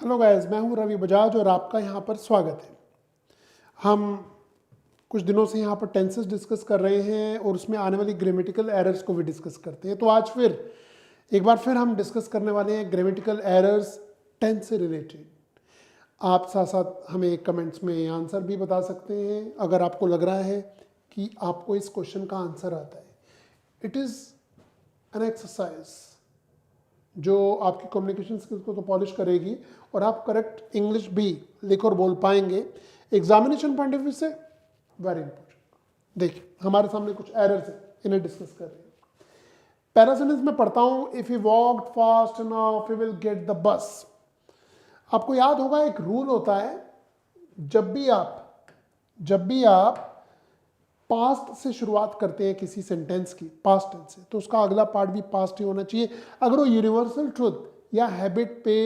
Hello guys, मैं हूं रवि बजाज और आपका यहां पर स्वागत है। हम कुछ दिनों से यहां पर टेंसेस डिस्कस कर रहे हैं और उसमें आने वाली ग्रामेटिकल एरर्स को भी डिस्कस करते हैं। तो आज फिर एक बार फिर हम डिस्कस करने वाले हैं ग्रामेटिकल एरर्स टेंस से रिलेटेड। आप साथ साथ हमें कमेंट्स में आंसर भी बता सकते हैं अगर आपको लग रहा है कि आपको इस क्वेश्चन का आंसर आता है। इट इज़ एन एक्सरसाइज जो आपकी कम्युनिकेशन स्किल्स को तो पॉलिश करेगी और आप करेक्ट इंग्लिश भी लिख और बोल पाएंगे। एग्जामिनेशन पॉइंट ऑफ व्यू से वेरी इंपॉर्टेंट। देखिए हमारे सामने कुछ एरर्स हैं, इन्हें डिस्कस कर रहे हैं। पहला सेंटेंस में पढ़ता हूं, if you walk fast enough you will get the bus. आपको याद होगा एक रूल होता है, जब भी आप पास्ट से शुरुआत करते हैं किसी सेंटेंस की, पास्ट टेंस से, तो उसका अगला पार्ट भी पास्ट ही होना चाहिए अगर वो यूनिवर्सल ट्रुथ या हैबिट पे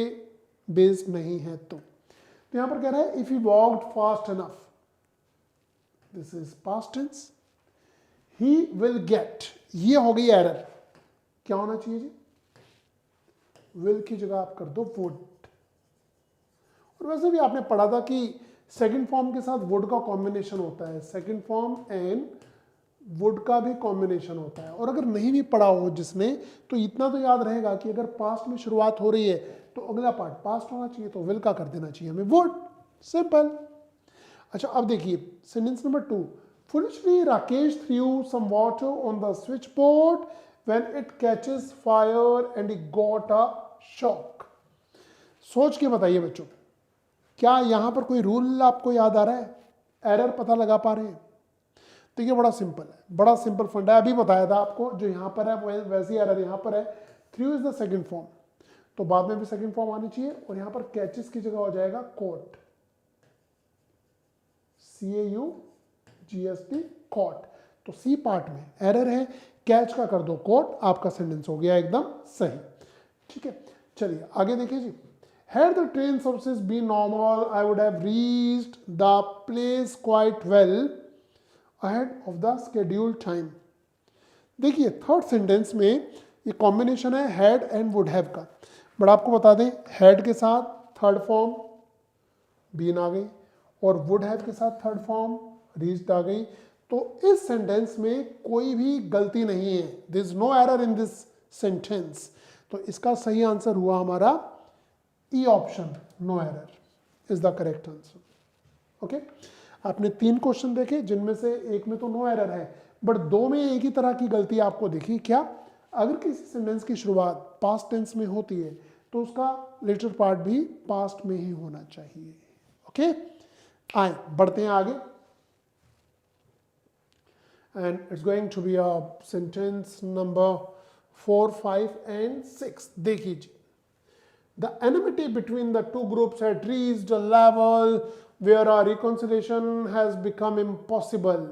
बेस्ड नहीं है तो यहां पर कह रहा है if you walked fast enough, this is past tense. He will get, ये हो गई एरर। क्या होना चाहिए जी? विल की जगह आप कर दो वुड। और वैसे भी आपने पढ़ा था कि सेकंड फॉर्म के साथ वुड का कॉम्बिनेशन होता है, सेकंड फॉर्म एंड वुड का भी कॉम्बिनेशन होता है। और अगर नहीं भी पढ़ा हो जिसने, तो इतना तो याद रहेगा कि अगर पास्ट में शुरुआत हो रही है तो अगला पार्ट पास्ट होना चाहिए, तो विल का कर देना चाहिए हमें वुड। सिंपल। अच्छा अब देखिए sentence number 2, foolishly Rakesh threw some water on the switchboard when it catches fire and he got a shock. सोच के बताइए बच्चों, क्या यहां पर कोई रूल आपको याद आ रहा है? एरर पता लगा पा रहे हैं? तो ये बड़ा सिंपल है, बड़ा सिंपल फंडा है। अभी बताया था आपको, जो यहां पर है वैसी एरर यहां पर है। Through is the second form, तो बाद में भी सेकंड फॉर्म आनी चाहिए और यहां पर कैचेस की जगह हो जाएगा कोट, CAUGST, कॉट। तो सी पार्ट में एरर है, कैच का कर दो कोट, आपका सेंटेंस हो गया एकदम सही। ठीक है, चलिए आगे देखिए जी। Had the train services been normal, I would have reached the place quite well ahead of the scheduled time. देखिए थर्ड सेंटेंस में ये कॉम्बिनेशन है हैड एंड वुड हैव का। बट आपको बता दें, हैड के साथ थर्ड फॉर्म बीन आ गई और वुड हैव के साथ थर्ड फॉर्म रीच्ड आ गई। तो इस सेंटेंस में कोई भी गलती नहीं है, there is no error in this sentence. तो इसका सही आंसर हुआ हमारा E option, no error is the correct answer. Okay, आपने 3 क्वेश्चन देखे जिनमें से एक में तो नो एरर है, बट 2 में एक ही तरह की गलती आपको दिखी। क्या? अगर किसी सेंटेंस की शुरुआत पास्ट टेंस में होती है तो उसका लेटर पार्ट भी पास्ट में ही होना चाहिए। ओके, आए बढ़ते हैं आगे। And it's going to be a sentence number 4, 5 and 6। देखिए, the enmity between the two groups had reached a level where a reconciliation has become impossible.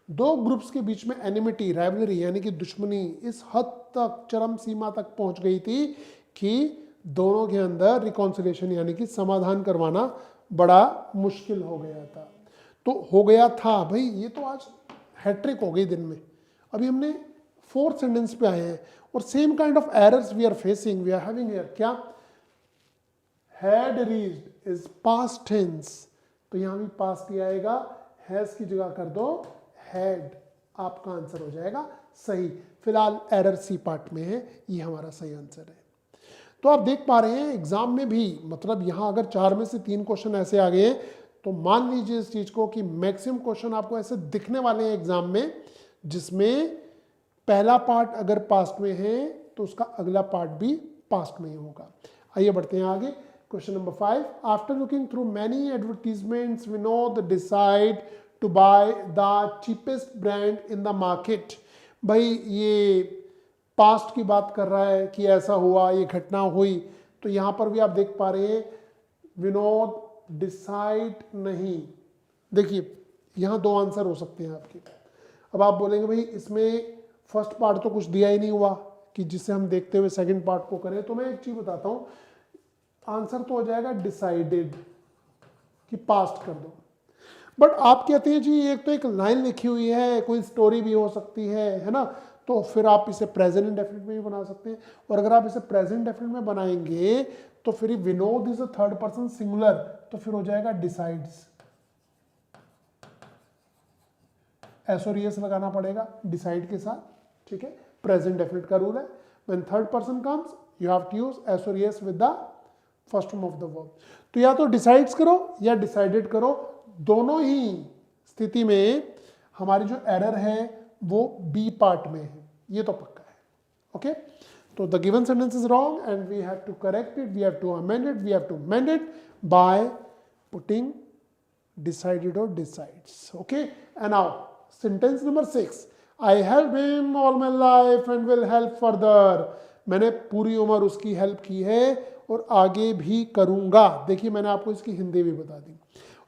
दो ग्रुप्स के बीच में एनिमिटी, राइवलरी यानी कि दुश्मनी इस हद तक, चरम सीमा तक पहुंच गई थी कि दोनों के अंदर रिकॉन्सिलेशन यानी कि समाधान करवाना बड़ा मुश्किल हो गया था। तो हो गया था भाई, ये तो आज हैट्रिक हो गई दिन में। अभी हमने 4th सेंटेंस पे आए हैं और same kind of errors we are facing, we are having here. क्या? had reached is past tense, तो यहां भी पास्ट ही आएगा, हैज की जगह कर दो had, आपका आंसर हो जाएगा सही। फिलहाल एरर सी पार्ट में है, ये हमारा सही आंसर है। तो आप देख पा रहे हैं एग्जाम में भी, मतलब यहां अगर 4 में से 3 क्वेश्चन ऐसे आ गए हैं तो मान लीजिए इस चीज को कि मैक्सिमम क्वेश्चन आपको ऐसे दिखने वाले हैं एग्जाम में जिसमें पहला पार्ट अगर पास्ट में है तो उसका अगला पार्ट भी पास्ट में ही होगा। आइए बढ़ते हैं आगे। Question number 5. After looking through many advertisements, Vinod decide to buy the cheapest brand in the market. भाई ये पास्ट की बात कर रहा है कि ऐसा हुआ, ये घटना हुई। तो यहाँ पर भी आप देख पा रहे हैं विनोद डिसाइड नहीं। देखिए यहाँ 2 आंसर हो सकते हैं आपके। अब आप बोलेंगे भाई इसमें फर्स्ट पार्ट तो कुछ दिया ही नहीं हुआ कि जिसे हम देखते हुए सेकंड पार्ट को करें। तो मैं एक चीज बताता हूँ, आंसर तो हो जाएगा डिसाइडेड कि पास्ट कर दो। बट आप कहते हैं जी एक तो एक लाइन लिखी हुई है, कोई स्टोरी भी हो सकती है ना, तो फिर आप इसे प्रेजेंट इंडेफिनिट में भी बना सकते हैं। और अगर आप इसे प्रेजेंट इंडेफिनिट में बनाएंगे तो फिर Vinod is a third person singular, तो फिर हो जाएगा डिसाइड्स। एस और एस लगाना पड़ेगा डिसाइड के साथ, ठीक है। प्रेजेंट डेफिनेट का रूल है, when third person comes you have to use s और s with the first form of the verb. तो या तो डिसाइड्स करो या डिसाइडेड करो, दोनों ही स्थिति में हमारी जो एरर है वो बी पार्ट में है, ये तो पक्का है। ओके, तो the given sentence is wrong and we have to correct it, we have to amend it, we have to amend it by putting decided or decides. Okay, and now sentence number 6, I helped him all my life and will help further. मैंने पूरी उम्र उसकी help की है और आगे भी करूंगा। देखिए मैंने आपको इसकी हिंदी भी बता दी,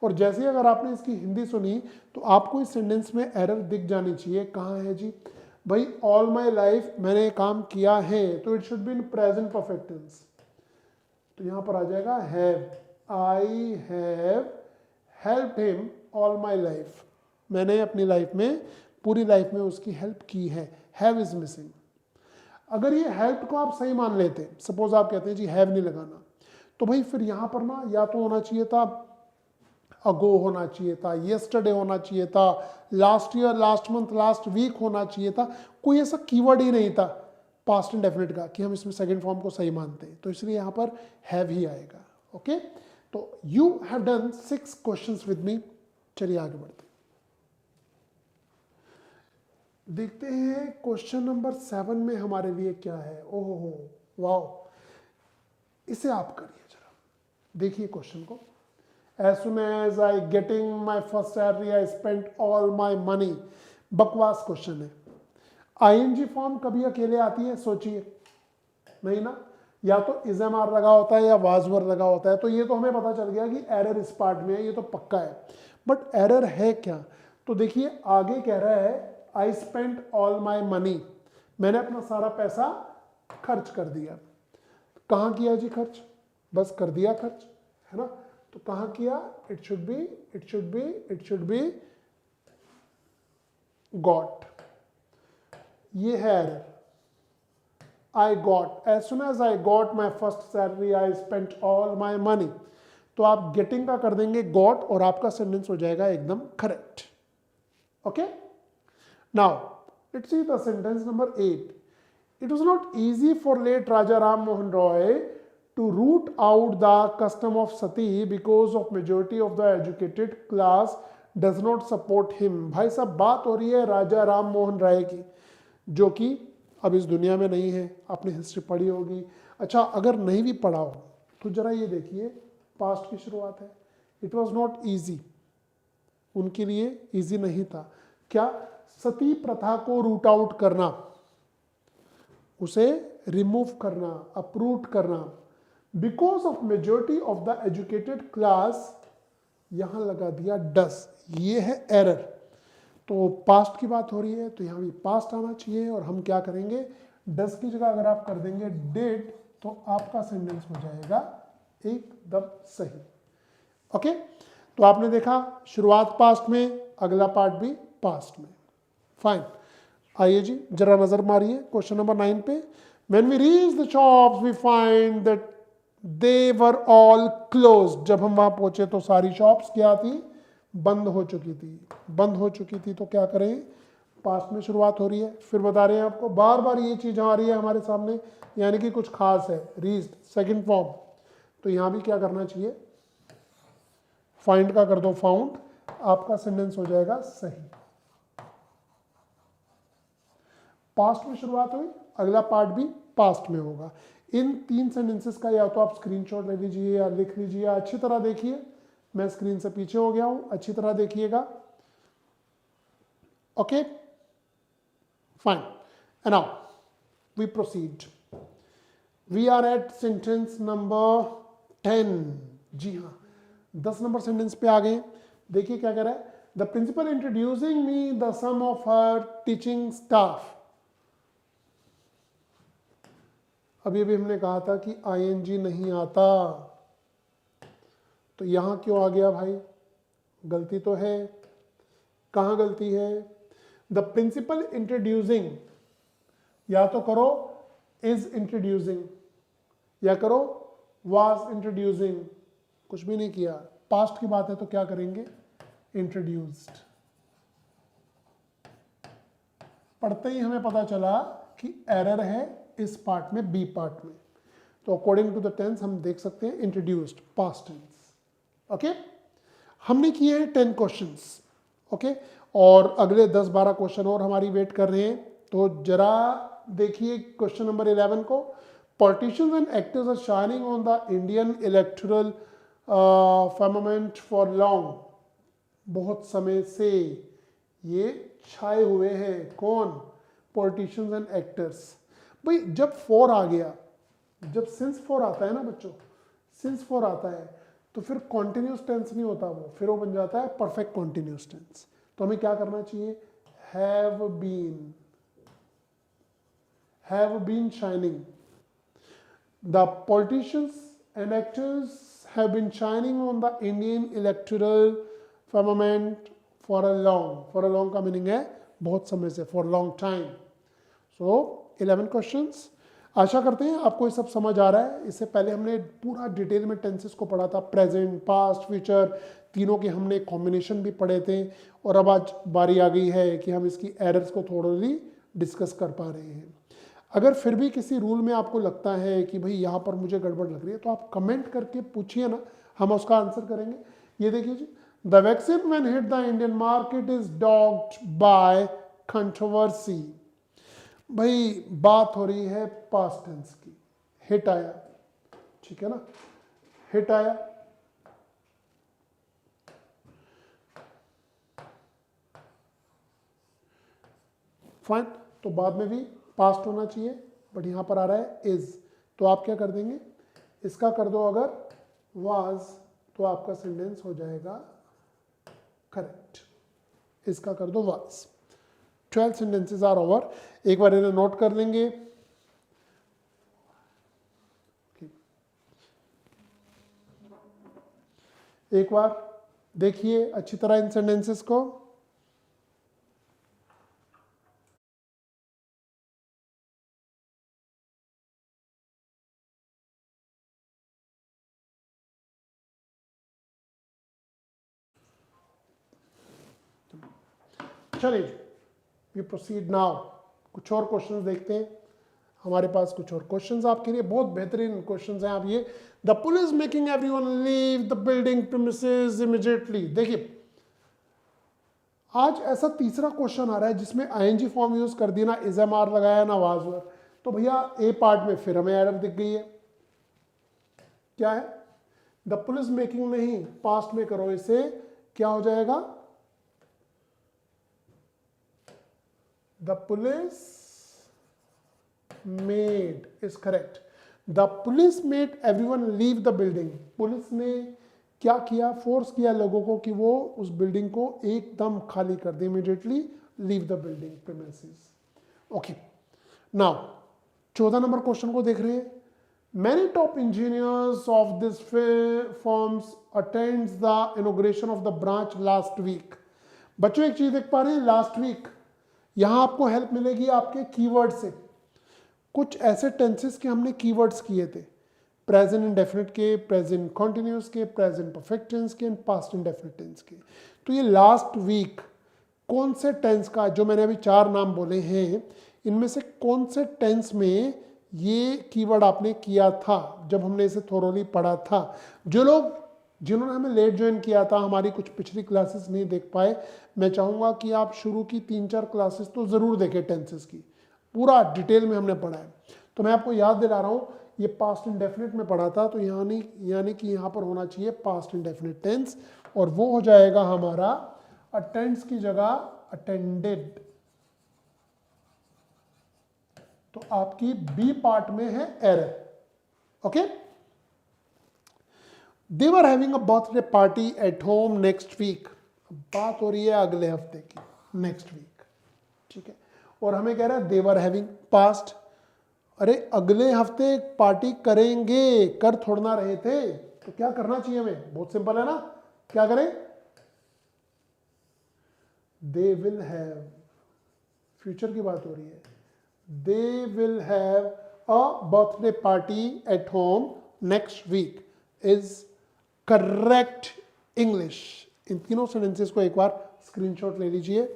और जैसे अगर आपने इसकी हिंदी सुनी तो आपको इस सेंटेंस में एरर दिख जानी चाहिए। कहाँ है जी भाई, ऑल माई लाइफ मैंने काम किया है, तो it should be in present perfect tense. तो यहाँ पर आ जाएगा have, I have help him all my life, मैंने अपनी लाइफ में पूरी लाइफ में उसकी हेल्प की है। Have is missing. अगर ये हेल्प को आप सही मान लेते, सपोज आप कहते हैं जी हैव नहीं लगाना, तो भाई फिर यहाँ पर ना या तो होना चाहिए था अगो होना चाहिए था, येस्टरडे होना चाहिए था, last year, last month, last week होना चाहिए था। कोई ऐसा कीवर्ड ही नहीं था पास्ट इंडेफिनिट का कि हम इसमें सेकंड फॉर्म को सही मानते हैं, तो इसलिए यहाँ पर हैव ही आएगा। ओके, तो you have done 6 questions with me. चलिए आगे बढ़ते हैं, देखते हैं क्वेश्चन नंबर 7 में हमारे लिए क्या है। ओहो वाओ, इसे आप करिए जरा, देखिए क्वेश्चन को। As soon as I getting my first salary I spent all my money. बकवास क्वेश्चन है। आईएनजी फॉर्म कभी अकेले आती है, सोचिए, नहीं ना, या तो इजएमआर लगा होता है या वाजवर लगा होता है। तो ये तो हमें पता चल गया कि एरर इस पार्ट में है, ये तो पक्का है। बट एरर है क्या, तो देखिए आगे कह रहा है आई स्पेंट ऑल माई मनी, मैंने अपना सारा पैसा खर्च कर दिया। कहाँ किया जी खर्च, बस कर दिया खर्च, है ना। तो कहाँ किया, it should B, it should B, it should B got. ये है error. I got, as soon as I got my first salary, I spent all my money. तो आप getting का कर देंगे got और आपका सेंटेंस हो जाएगा एकदम correct. Okay, now let's see the sentence number 8. It was not easy for late Raja Ram Mohan Roy to root out the custom of sati because of majority of the educated class does not support him. भाई साहब बात हो रही है राजा राम मोहन राय की, जो कि अब इस दुनिया में नहीं है, आपने हिस्ट्री पढ़ी होगी। अच्छा, अगर नहीं भी पढ़ा हो तो जरा ये देखिए पास्ट की शुरुआत है। इट वॉज नॉट ईजी, उनके लिए ईजी नहीं था। क्या, सती प्रथा को रूट आउट करना, उसे रिमूव करना, अपरूट करना, because of majority of the educated class, यहां लगा दिया डस, ये है एरर। तो पास्ट की बात हो रही है तो यहाँ भी पास्ट आना चाहिए, और हम क्या करेंगे, डस की जगह अगर आप कर देंगे डिड, तो आपका सेंटेंस हो जाएगा एकदम सही। ओके, तो आपने देखा शुरुआत पास्ट में, अगला पार्ट भी पास्ट में। फाइन, आइए जी जरा नजर मारिए क्वेश्चन नंबर 9 पे। When we reach the shops we find that they were all closed. जब हम वहां पहुंचे तो सारी शॉप्स क्या थी, बंद हो चुकी थी। बंद हो चुकी थी तो क्या करें, पास्ट में शुरुआत हो रही है। फिर बता रहे हैं आपको, बार बार ये चीज आ रही है हमारे सामने, यानी कि कुछ खास है। रीच्ड सेकंड फॉर्म, तो यहां भी क्या करना चाहिए, फाइंड का कर दो फाउंड, आपका सेंटेंस हो जाएगा सही। पास्ट में शुरुआत हुई, अगला पार्ट भी पास्ट में होगा। इन 3 सेंटेंसेस का या तो आप स्क्रीनशॉट ले लीजिए या लिख लीजिए, अच्छी तरह देखिए। मैं स्क्रीन से पीछे हो गया हूं, अच्छी तरह देखिएगा। Okay fine, and now we proceed. We are at sentence number 10। जी हाँ, 10 नंबर सेंटेंस पे आ गए। देखिए क्या कह रहा है, the principal introducing me the some of her teaching staff. अभी अभी हमने कहा था कि आईएनजी नहीं आता, तो यहां क्यों आ गया भाई, गलती तो है। कहां गलती है, द प्रिंसिपल इंट्रोड्यूसिंग, या तो करो इज इंट्रोड्यूसिंग या करो वाज इंट्रोड्यूसिंग, कुछ भी नहीं किया, पास्ट की बात है तो क्या करेंगे, इंट्रोड्यूस्ड। पढ़ते ही हमें पता चला कि एरर है इस पार्ट में, बी पार्ट में, तो अकॉर्डिंग टू द टेंस हम देख सकते हैं इंट्रोड्यूस्ड पास्ट टेंस। ओके, हमने किए हैं 10 क्वेश्चंस। ओके, और अगले 10-12 क्वेश्चन और हमारी वेट कर रहे हैं। तो जरा देखिए क्वेश्चन नंबर 11 को। Politicians and actors are shining on the Indian electoral firmament for long, बहुत समय से ये छाए हुए हैं। कौन? Politicians and actors. भाई जब फॉर आ गया, जब सिंस फॉर आता है ना बच्चों, सिंस फॉर आता है तो फिर कॉन्टिन्यूस टेंस नहीं होता वो, फिर वो बन जाता है परफेक्ट कॉन्टिन्यूस टेंस। तो हमें क्या करना चाहिए, have been shining, the politicians and actors have been shining on the Indian electoral firmament for a long का मीनिंग है बहुत समय से, for long time. So 11 questions. आशा करते हैं आपको ये सब समझ आ रहा है। इससे पहले हमने पूरा डिटेल में टेंसेस को पढ़ा था, प्रेजेंट, पास्ट, फ्यूचर, तीनों के हमने कॉम्बिनेशन भी पढ़े थे। और अब आज बारी आ गई है कि हम इसकी एरर्स को थोड़ी डिस्कस कर पा रहे हैं। अगर फिर भी किसी रूल में आपको लगता है कि भाई यहाँ पर मुझे गड़बड़ लग रही है, तो आप कमेंट करके पूछिए ना, हम उसका आंसर करेंगे। ये देखिए जी, the vaccine when hit the Indian market is dogged by controversy. भाई बात हो रही है पास्ट टेंस की, हिट आया, ठीक है ना, हिट आया, फाइन, तो बाद में भी पास्ट होना चाहिए, बट यहां पर आ रहा है इज, तो आप क्या कर देंगे, इसका कर दो अगर वाज, तो आपका सेंटेंस हो जाएगा करेक्ट। इसका कर दो वाज। 12 sentences are over. एक बार इन्हें नोट कर लेंगे। एक बार देखिए अच्छी तरह इन सेंटेंसेस को। चलिए वी प्रोसीड नाउ, कुछ और क्वेश्चंस देखते हैं। हमारे पास कुछ और क्वेश्चंस आपके लिए, बहुत बेहतरीन क्वेश्चंस हैं। आप ये, the police making everyone leave the building premises immediately. देखिए आज ऐसा तीसरा क्वेश्चन आ रहा है जिसमें आईएनजी फॉर्म यूज कर दी, ना इज एम आर लगाया ना वाज वर। तो भैया ए पार्ट में फिर हमें एरर दिख गई है। क्या है, द पुलिस मेकिंग नहीं, पास्ट में करो इसे, क्या हो जाएगा, the police made is correct. The police made everyone leave the building. Police ने क्या किया, फोर्स किया लोगों को कि वो उस बिल्डिंग को एकदम खाली कर दे, immediately leave the building premises. Okay, now 14 number question को देख रहे हैं। Many top engineers of this firms attends the inauguration of the branch last week. बच्चों एक चीज देख पा रहे हैं, लास्ट वीक, यहां आपको हेल्प मिलेगी आपके कीवर्ड से। कुछ ऐसे टेंसेस के हमने कीवर्ड्स किए थे, प्रेजेंट इंडेफिनिट के, प्रेजेंट कॉन्टिन्यूस के, प्रेजेंट परफेक्ट टेंस के, पास्ट इंडेफिनिट टेंस के। तो ये लास्ट वीक कौन से टेंस का, जो मैंने अभी 4 नाम बोले हैं, इनमें से कौन से टेंस में ये कीवर्ड आपने किया था जब हमने इसे थोरोली पढ़ा था। जो लोग, जिन्होंने हमें लेट ज्वाइन किया था, हमारी कुछ पिछली क्लासेस नहीं देख पाए, मैं चाहूँगा कि आप शुरू की 3-4 क्लासेस तो ज़रूर देखें टेंसेस की, पूरा डिटेल में हमने पढ़ा है। तो मैं आपको याद दिला रहा हूँ, ये पास्ट इंडेफिनिट में पढ़ा था, तो यानी कि यहाँ पर होना चाहिए पास्ट इंडेफिनिट टेंस, और वो हो जाएगा हमारा अटेंड्स की जगह अटेंडेड। तो आपकी बी पार्ट में है error. Okay, they were having a birthday party at home next week. बात हो रही है अगले हफ्ते की, नेक्स्ट वीक, ठीक है। और हमें कह रहा है दे वर हैविंग, पास्ट। अरे अगले हफ्ते पार्टी करेंगे, कर थोड़ा ना रहे थे, तो क्या करना चाहिए हमें, बहुत सिंपल है ना, क्या करें, दे विल हैव, फ्यूचर की बात हो रही है, they will have a birthday party at home next week is correct English। इन तीनों सेंटेंसेस को एक बार स्क्रीनशॉट ले लीजिए।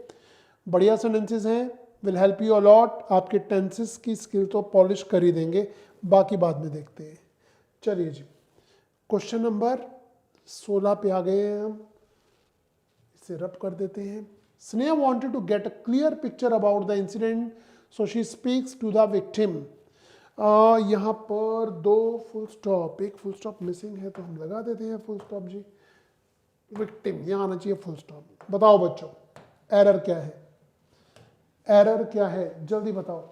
बढ़िया सेंटेंसेस हैं, विल हेल्प यू अलॉट। आपके टेंसेस की स्किल तो पॉलिश कर ही देंगे, बाकी बाद में देखते हैं। चलिए जी, क्वेश्चन नंबर 16 पे आ गए हैं हम, इसे रब कर देते हैं। Sneha wanted to get a clear picture about the incident so she speaks to the victim. यहाँ पर 2 फुल स्टॉप, एक फुल स्टॉप मिसिंग है तो हम लगा देते हैं फुल स्टॉप जी। विक्टिम यहाँ आना चाहिए फुल स्टॉप। बताओ बच्चों, एरर क्या है? एरर क्या है, जल्दी बताओ।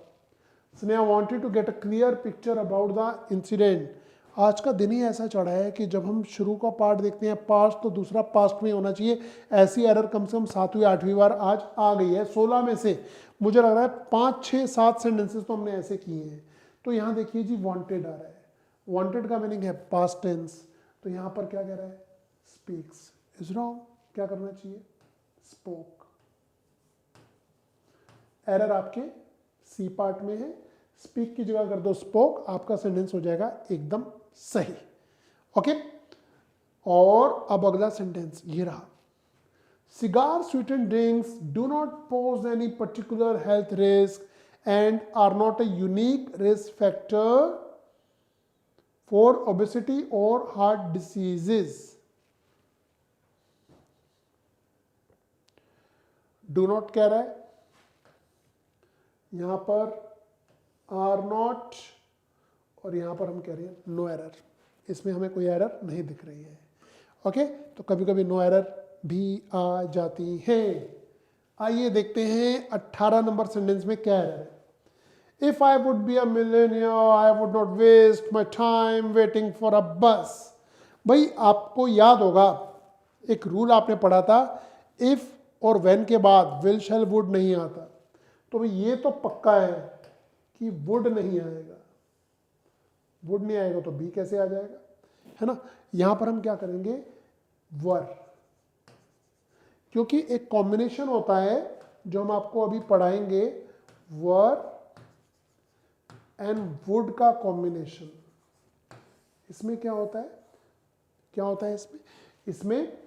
Sneha wanted to get a clear picture about the incident. आज का दिन ही ऐसा चढ़ा है कि जब हम शुरू का पार्ट देखते हैं पास्ट, तो दूसरा पास्ट में होना चाहिए। ऐसी एरर कम से कम 7वीं 8वीं बार आज आ गई है। 16 में से मुझे लग रहा है 5 6 7 सेंटेंसेस तो हमने ऐसे किए हैं। तो यहाँ देखिए जी, वांटेड आ रहा है। वांटेड का मीनिंग है पास्ट टेंस, तो यहाँ पर क्या कह रहा है? Speaks is wrong. क्या करना चाहिए? स्पोक। एरर आपके सी पार्ट में है, स्पीक की जगह कर दो स्पोक, आपका सेंटेंस हो जाएगा एकदम सही। ओके, और अब अगला सेंटेंस ये रहा। Cigar sweetened drinks do not pose any particular health risk and are not a unique risk factor for obesity or heart diseases. Do not कह रहा है, यहाँ पर आर नॉट, और यहाँ पर हम कह रहे हैं नो एरर। इसमें हमें कोई एरर नहीं दिख रही है। ओके, तो कभी कभी नो एरर भी आ जाती है। आइए देखते हैं 18 नंबर सेंटेंस में क्या एरर है। If I would be a millionaire I would not waste my time waiting for a bus. भाई आपको याद होगा, एक रूल आपने पढ़ा था, इफ और व्हेन के बाद विल शैल वुड नहीं आता। तो भाई ये तो पक्का है कि वुड नहीं आएगा। वुड नहीं आएगा तो बी कैसे आ जाएगा, है ना। यहां पर हम क्या करेंगे? वर, क्योंकि एक कॉम्बिनेशन होता है जो हम आपको अभी पढ़ाएंगे, वर एंड वुड का कॉम्बिनेशन। इसमें क्या होता है? क्या होता है इसमें? इसमें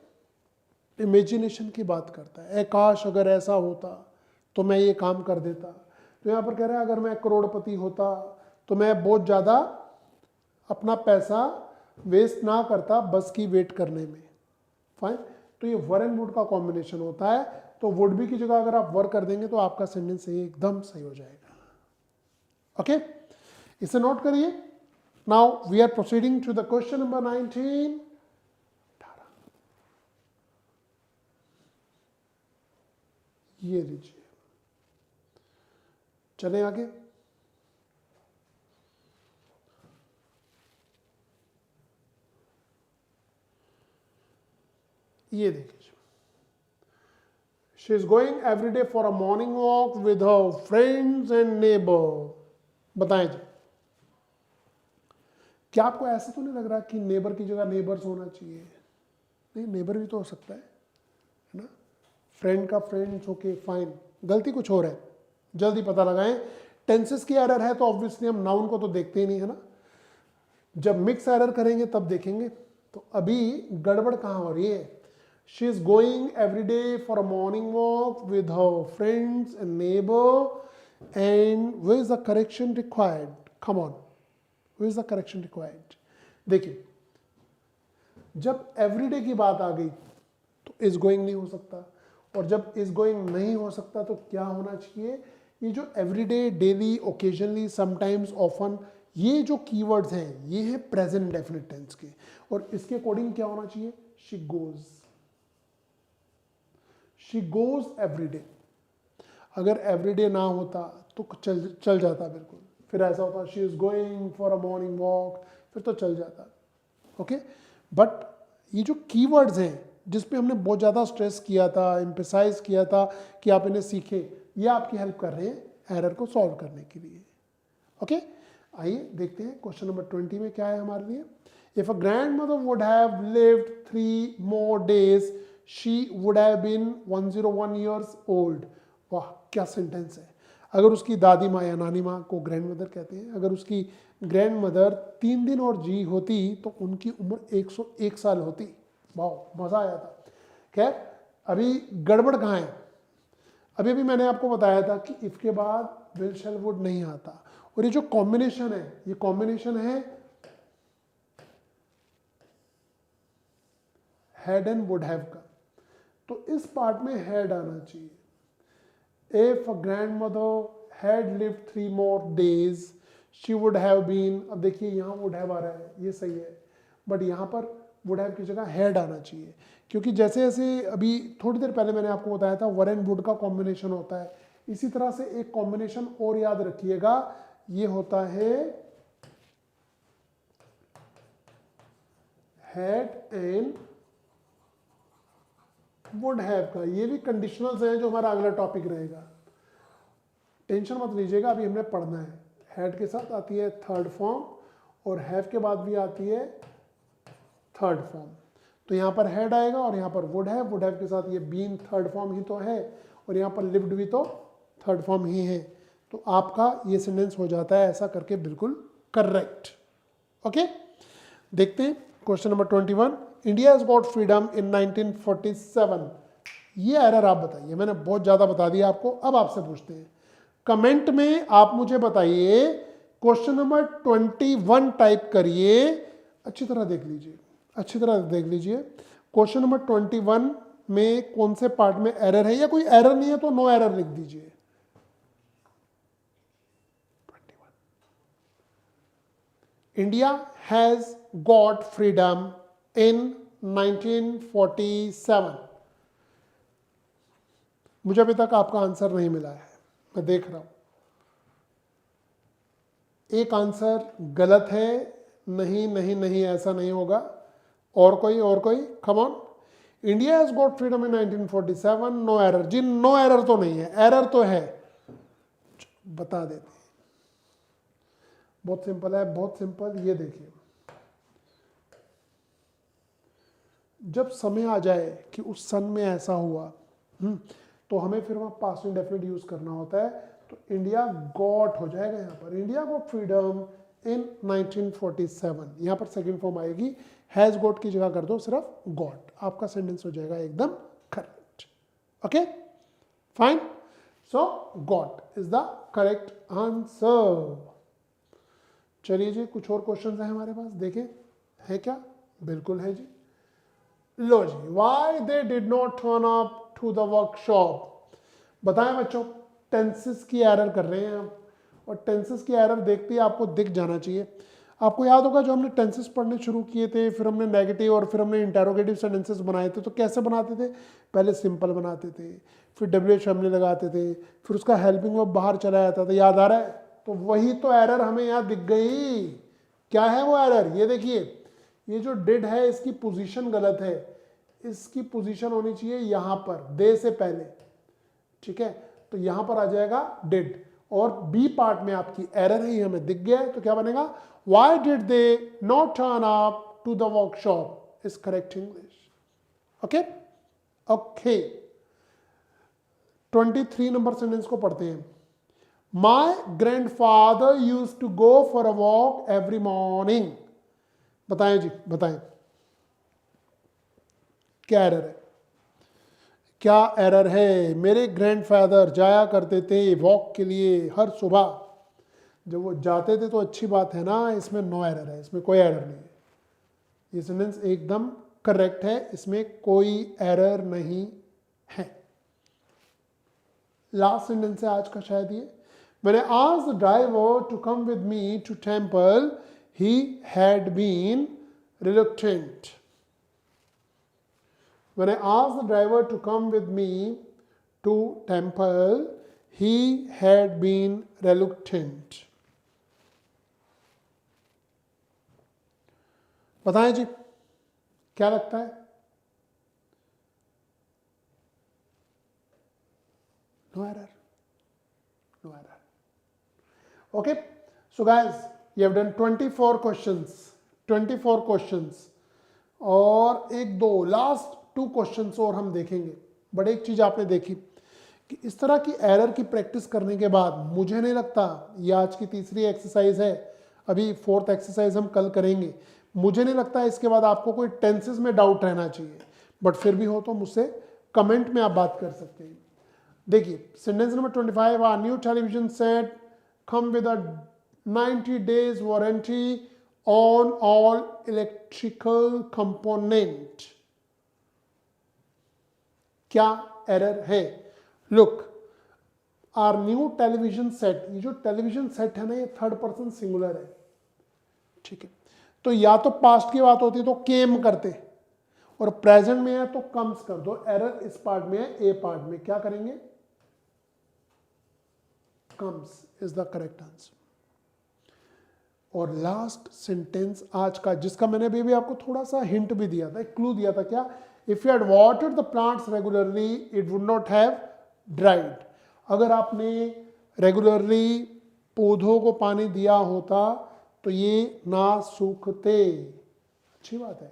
इमेजिनेशन की बात करता है। काश अगर ऐसा होता तो मैं ये काम कर देता। तो यहाँ पर कह रहा है अगर मैं करोड़पति होता तो मैं बहुत ज़्यादा अपना पैसा वेस्ट ना करता बस की वेट करने में। फाइन, तो ये वर एंड वुड का कॉम्बिनेशन होता है। तो वुड बी की जगह अगर आप वर कर देंगे तो आपका सेंटेंस एकदम सही हो जाएगा। ओके, इसे नोट करिए। Now we are proceeding to the question number 19। ये लीजिए, चले आगे। ये देखिए, she is going every day for a morning walk with her friends and neighbour. बताएं जी, क्या आपको ऐसा तो नहीं लग रहा कि नेबर की जगह नेबर्स होना चाहिए? नहीं, नेबर भी तो हो सकता है ना। फ्रेंड का फ्रेंड्स, ओके फाइन, गलती कुछ और है, जल्दी पता लगाएं। टेंसेस की एरर है तो ऑब्वियसली हम नाउन को तो देखते ही नहीं, है ना। जब मिक्स एरर करेंगे तब देखेंगे। तो अभी गड़बड़ कहाँ हो रही है? She is going every day for a morning walk with her friends and neighbour and where is the correction required? Come on, where is the correction required? देखिए, जब एवरीडे की बात आ गई तो इज गोइंग नहीं हो सकता, और जब इज गोइंग नहीं हो सकता तो क्या होना चाहिए? ये जो everyday, daily, occasionally, sometimes, often, ये जो कीवर्ड्स हैं ये है प्रेजेंट डेफिनेट टेंस के, और इसके अकॉर्डिंग क्या होना चाहिए? She goes. She goes everyday. अगर एवरीडे ना होता तो चल जाता बिल्कुल। फिर ऐसा होता she is going for a morning walk, फिर तो चल जाता। ओके, बट ये जो कीवर्ड्स हैं जिस पे हमने बहुत ज़्यादा स्ट्रेस किया था, एम्फेसाइज किया था कि आप इन्हें सीखें, ये आपकी हेल्प कर रहे हैं एरर को सॉल्व करने के लिए। ओके, आइए देखते हैं क्वेश्चन नंबर 20 में क्या है हमारे लिए। If a grandmother would have lived 3 more days she would have been 101 years old। वाह क्या सेंटेंस है। अगर उसकी दादी माँ या नानी माँ को ग्रैंड मदर कहते हैं। अगर उसकी ग्रैंड मदर 3 दिन और जी होती तो उनकी उम्र 101 साल होती। वाह, मज़ा आया था। खैर, अभी गड़बड़ कहाँ है? अभी अभी मैंने आपको बताया था कि इफ के बाद विल शैल वुड नहीं आता, और ये जो कॉम्बिनेशन है, ये कॉम्बिनेशन है हैड एंड वुड हैव का, तो इस पार्ट में हैड आना चाहिए। If a grandmother had lived 3 more days she would have been, अब देखिए यहाँ वुड हैव आ रहा है, ये सही है, बट यहाँ पर वुड हैव की जगह हैड आना चाहिए, क्योंकि जैसे जैसे अभी थोड़ी देर पहले मैंने आपको बताया था वर एंड वुड का कॉम्बिनेशन होता है, इसी तरह से एक कॉम्बिनेशन और याद रखिएगा, ये होता है हैड एंड वुड हैव का। ये भी कंडीशनल्स हैं जो हमारा अगला टॉपिक रहेगा, टेंशन मत लीजिएगा, अभी हमने पढ़ना है। हैड के साथ आती है थर्ड फॉर्म और हैव के बाद भी आती है थर्ड फॉर्म, तो यहाँ पर हैड आएगा और यहाँ पर वुड हैव के साथ ये बीन थर्ड फॉर्म ही तो है, और यहाँ पर लिव्ड भी तो थर्ड फॉर्म ही है, तो आपका ये सेंटेंस हो जाता है ऐसा करके बिल्कुल करेक्ट। ओके, देखते हैं question number 21, India has got freedom in 1947। ये एरर आप बताइए, मैंने बहुत ज़्यादा बता दिया आपको, अब आपसे पूछते हैं कमेंट में, आप मुझे बताइए क्वेश्चन नंबर 21 टाइप करिए, अच्छी तरह देख लीजिए, अच्छी तरह देख लीजिए क्वेश्चन नंबर 21 में कौन से पार्ट में एरर है, या कोई एरर नहीं है तो नो एरर लिख दीजिए। 21 India has got freedom in 1947। मुझे अभी तक आपका आंसर नहीं मिला है, मैं देख रहा हूं, एक आंसर गलत है, नहीं नहीं नहीं ऐसा नहीं होगा, और कोई, come on. India has got freedom in 1947, no error जी, नो एरर तो नहीं है, एरर तो है, बता देते हैं, बहुत सिंपल है, बहुत सिंपल। ये देखिए, जब समय आ जाए कि उस सन में ऐसा हुआ, तो हमें फिर वहाँ पास्ट इंडेफिनिट यूज करना होता है, तो इंडिया गॉट हो जाएगा यहाँ पर, इंडिया गॉट फ्रीडम इन 1947, यहाँ पर सेकंड फॉर्म आएगी, हैज गॉट की जगह कर दो सिर्फ गॉट, आपका सेंटेंस हो जाएगा एकदम correct. Okay fine, so got is the correct answer. चलिए जी, कुछ और क्वेश्चन है हमारे पास, देखें है क्या, बिल्कुल है जी। लो जी, why they did not turn up to the workshop. बताएं बच्चों, टेंसेस की एरर कर रहे हैं हम, और टेंसेस की एरर देखते ही आपको दिख जाना चाहिए। आपको याद होगा जो हमने टेंसेस पढ़ने शुरू किए थे, फिर हमने नेगेटिव और फिर हमने इंटेरोगेटिव सेंटेंसेस बनाए थे, तो कैसे बनाते थे, पहले सिंपल बनाते थे, फिर WH हमने लगाते थे, फिर उसका हेल्पिंग वर्ब बाहर चला जाता था, याद आ रहा है? तो वही तो एरर हमें यहाँ दिख गई। क्या है वो एरर, ये देखिए, ये जो डिड है इसकी पोजीशन गलत है, इसकी पोजीशन होनी चाहिए यहाँ पर, दे से पहले, ठीक है, तो यहाँ पर आ जाएगा डिड, और बी पार्ट में आपकी एरर ही हमें दिख गया है, तो क्या बनेगा, why did they not turn up to the workshop is correct English. Okay okay, 23 number sentence को पढ़ते हैं। My grandfather used to go for a walk every morning. बताएं जी, बताएं क्या एरर है, क्या एरर है। मेरे ग्रैंडफादर जाया करते थे वॉक के लिए हर सुबह, जब वो जाते थे तो अच्छी बात है ना, इसमें नो एरर है, इसमें कोई एरर नहीं है, ये सेंटेंस एकदम करेक्ट है, इसमें कोई एरर नहीं है। लास्ट सेंटेंस है आज का शायद ये, मैंने asked the driver to come with me to temple, he had been reluctant. When I asked the driver to come with me to temple, he had been reluctant. बताएं जी, क्या लगता है? No error. No error. Okay. So guys, you have done 24 questions. 24 questions. और एक दो last 2 questions और हम देखेंगे। बट एक चीज आपने देखी कि इस तरह की एरर की प्रैक्टिस करने के बाद मुझे नहीं लगता, ये आज की तीसरी एक्सरसाइज है, अभी फोर्थ एक्सरसाइज हम कल करेंगे, मुझे नहीं लगता इसके बाद आपको कोई टेंसेस में डाउट रहना चाहिए। बट फिर भी हो तो मुझसे कमेंट में आप बात कर सकते हैं। देखिए sentence number 25, a new television set come with a 90 days warranty on all electrical component. क्या एरर है? Look, are new television set, ये जो टेलीविजन सेट है ना, ये थर्ड पर्सन सिंगुलर है, ठीक है। तो या तो पास्ट की बात होती तो केम करते, और प्रेजेंट में है तो कम्स कर दो। एरर इस पार्ट में है, ए पार्ट में, क्या करेंगे? Comes is the correct answer. और लास्ट सेंटेंस आज का, जिसका मैंने अभी आपको थोड़ा सा हिंट भी दिया था, एक क्लू दिया था, क्या? If you had watered the plants regularly it would not have dried. अगर आपने रेगुलरली पौधों को पानी दिया होता तो ये ना सूखते। अच्छी बात है,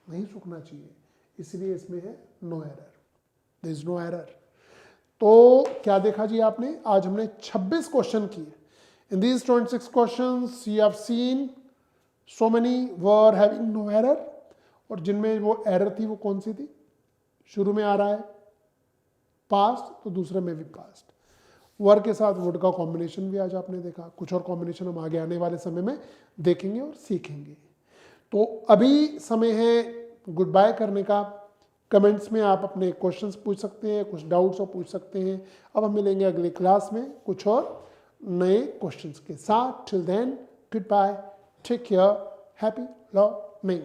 नहीं सूखना चाहिए, इसलिए इसमें है no error, there is no error. तो क्या देखा जी आपने? आज हमने 26 क्वेश्चन किए। In these 26 questions you have seen so many were having no error, और जिनमें वो एरर थी वो कौन सी थी? शुरू में आ रहा है पास्ट, तो दूसरे में भी पास्ट। वर के साथ वुड का कॉम्बिनेशन भी आज आपने देखा, कुछ और कॉम्बिनेशन हम आगे आने वाले समय में देखेंगे और सीखेंगे। तो अभी समय है गुड बाय करने का। कमेंट्स में आप अपने क्वेश्चंस पूछ सकते हैं, कुछ डाउट्स और पूछ सकते हैं। अब हम मिलेंगे अगले क्लास में कुछ और नए क्वेश्चंस के साथ। Till then goodbye, take care, happy learning.